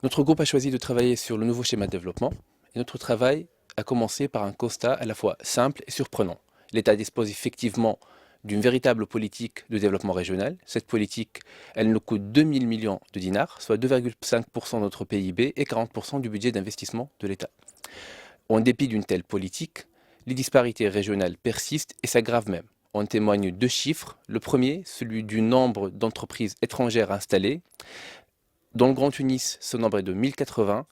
Notre groupe a choisi de travailler sur le nouveau schéma de développement et notre travail a commencé par un constat à la fois simple et surprenant. L'État dispose effectivement d'une véritable politique de développement régional. Cette politique, elle nous coûte 2000 millions de dinars, soit 2,5% de notre PIB et 40% du budget d'investissement de l'État. En dépit d'une telle politique, les disparités régionales persistent et s'aggravent même. En témoignent deux chiffres. Le premier, celui du nombre d'entreprises étrangères installées. Dans le Grand Tunis, ce nombre est de 1080.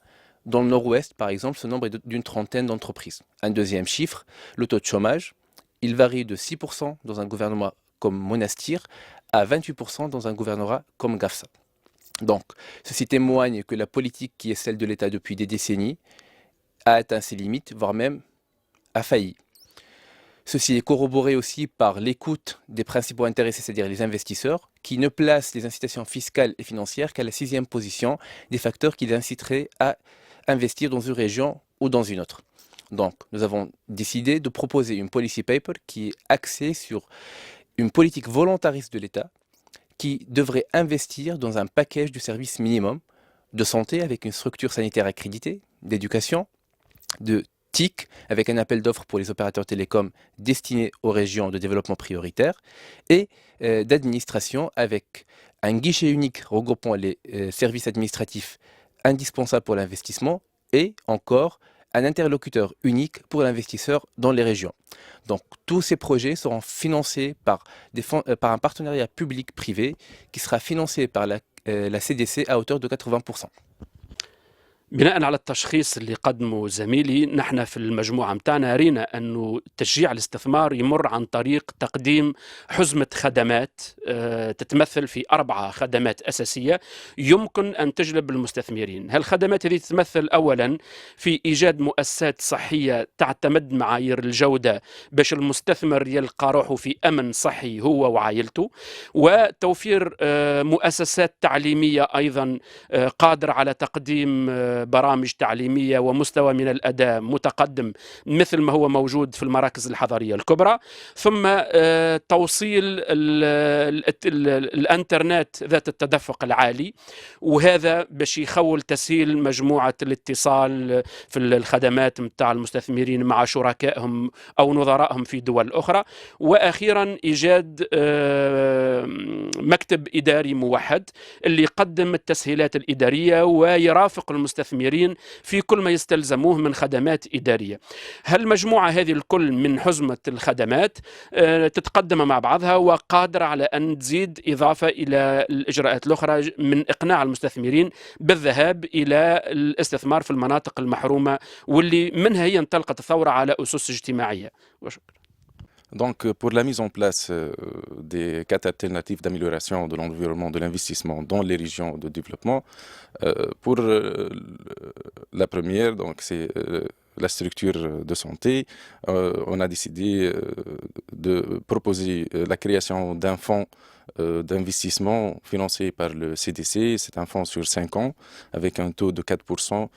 Dans le nord-ouest, par exemple, ce nombre est d'une trentaine d'entreprises. Un deuxième chiffre, le taux de chômage. Il varie de 6% dans un gouvernement comme Monastir à 28% dans un gouvernorat comme Gafsa. Donc, ceci témoigne que la politique qui est celle de l'État depuis des décennies a atteint ses limites, voire même a failli. Ceci est corroboré aussi par l'écoute des principaux intéressés, c'est-à-dire les investisseurs, qui ne placent les incitations fiscales et financières qu'à la sixième position des facteurs qui les inciteraient à investir dans une région ou dans une autre. Donc, nous avons décidé de proposer une policy paper qui est axée sur une politique volontariste de l'État qui devrait investir dans un package de services minimum de santé avec une structure sanitaire accréditée, d'éducation, de TIC avec un appel d'offres pour les opérateurs télécoms destinés aux régions de développement prioritaire et d'administration avec un guichet unique regroupant les services administratifs indispensables pour l'investissement et encore un interlocuteur unique pour l'investisseur dans les régions. Donc tous ces projets seront financés par par un partenariat public-privé qui sera financé par la CDC à hauteur de 80%. بناء على التشخيص اللي قدمه زميلي، نحن في المجموعة متاعنا رينا أنه تشجيع الاستثمار يمر عن طريق تقديم حزمة خدمات تتمثل في 4 خدمات أساسية يمكن أن تجلب المستثمرين. هالخدمات هذه تتمثل أولا في إيجاد مؤسسات صحية تعتمد معايير الجودة باش المستثمر يلقى روحه في أمن صحي هو وعائلته، وتوفير مؤسسات تعليمية أيضا قادرة على تقديم برامج تعليمية ومستوى من الأداء متقدم مثل ما هو موجود في المراكز الحضرية الكبرى، ثم توصيل الانترنت ذات التدفق العالي، وهذا باش يخول تسهيل مجموعة الاتصال في الخدمات متاع المستثمرين مع شركائهم أو نظرائهم في دول أخرى، وأخيرا إيجاد مكتب إداري موحد اللي يقدم التسهيلات الإدارية ويرافق المستثمرين في كل ما يستلزموه من خدمات إدارية. هالمجموعة هذه الكل من حزمة الخدمات تتقدم مع بعضها وقادرة على أن تزيد إضافة إلى الإجراءات الأخرى من إقناع المستثمرين بالذهاب إلى الاستثمار في المناطق المحرومة واللي منها هي انطلقت الثورة على أسس اجتماعية. وشكرا. Donc, pour la mise en place des 4 alternatives d'amélioration de l'environnement de l'investissement dans les régions de développement, pour la première, donc c'est la structure de santé. On a décidé de proposer la création d'un fonds d'investissement financé par le CDC. C'est un fonds sur 5 ans avec un taux de 4%,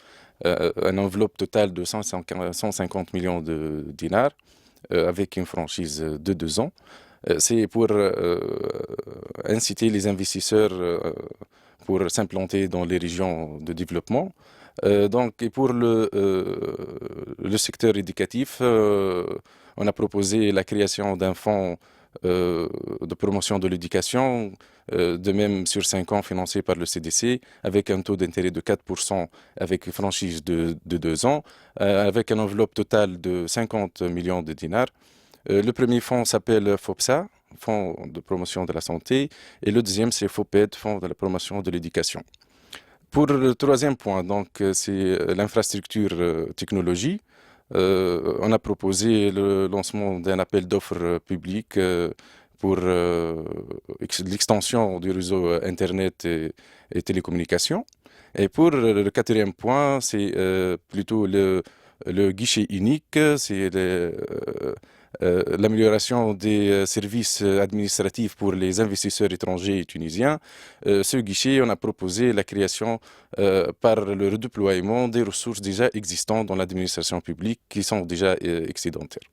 une enveloppe totale de 150 millions de dinars. Avec une franchise de 2 ans. C'est pour inciter les investisseurs pour s'implanter dans les régions de développement. Donc, et pour le secteur éducatif, on a proposé la création d'un fonds de promotion de l'éducation, de même sur 5 ans financé par le CDC, avec un taux d'intérêt de 4%, avec une franchise de 2 ans, avec une enveloppe totale de 50 millions de dinars. Le premier fonds s'appelle FOPSA, Fonds de promotion de la santé, et le deuxième c'est FOPED, Fonds de la promotion de l'éducation. Pour le troisième point, donc, c'est l'infrastructure technologie. On a proposé le lancement d'un appel d'offres public pour l'extension du réseau Internet et télécommunications. Et pour le quatrième point, c'est plutôt le guichet unique, c'est l'amélioration des services administratifs pour les investisseurs étrangers et tunisiens. Ce guichet, on a proposé la création par le redéploiement des ressources déjà existantes dans l'administration publique qui sont déjà excédentaires.